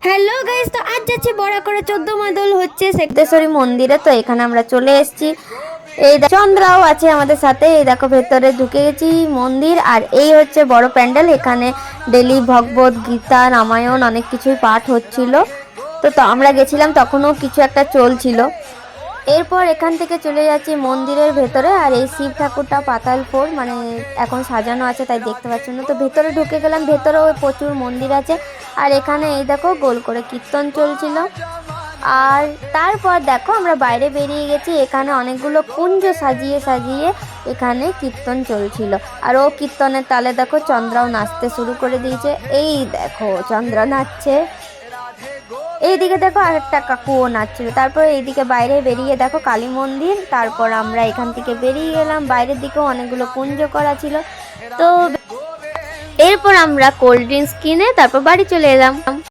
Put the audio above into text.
Hello guys, তো আজ যাচ্ছি বড় করে 14 মাইল হচ্ছে সেক্তেশ্বরী মন্দিরে। তো এখানে আমরা চলে এসেছি। এই চন্দ্রাও আছে আমাদের সাথে। এই দেখো ভেতরে ঢুকে গেছি মন্দির। আর এই হচ্ছে বড় প্যান্ডেল। এখানে ডেলি ভগবত গীতা রামায়ণ অনেক কিছুই পাঠ হচ্ছিল। তো আমরা গেছিলাম, তখনও কিছু একটা চলছিল। এরপর এখান থেকে চলে যাচ্ছি মন্দিরের ভেতরে। আর এই শিব ঠাকুরটা পাতাল ফোর মানে এখন সাজানো আছে, তাই দেখতে পাচ্ছি না। তো ভেতরে ঢুকে গেলাম। ভেতরেও প্রচুর মন্দির আছে। আর এখানে এই দেখো গোল করে কীর্তন চলছিল। আর তারপর দেখো আমরা বাইরে বেরিয়ে গেছি। এখানে অনেকগুলো কুঞ্জ সাজিয়ে সাজিয়ে এখানে কীর্তন চলছিল। আর ও কীর্তনের তালে দেখো চন্দ্রাও নাচতে শুরু করে দিয়েছে। এই দেখো চন্দ্রা নাচছে। এইদিকে দেখো আরেকটা কাকুও নাচছিল। তারপর এইদিকে বাইরে বেরিয়ে দেখো কালী মন্দির। তারপর আমরা এখান থেকে বেরিয়ে গেলাম। বাইরের দিকেও অনেকগুলো কুঞ্জ করা ছিল। তো এরপর আমরা কোল্ড ড্রিঙ্কস কিনে তারপর বাড়ি চলে এলাম।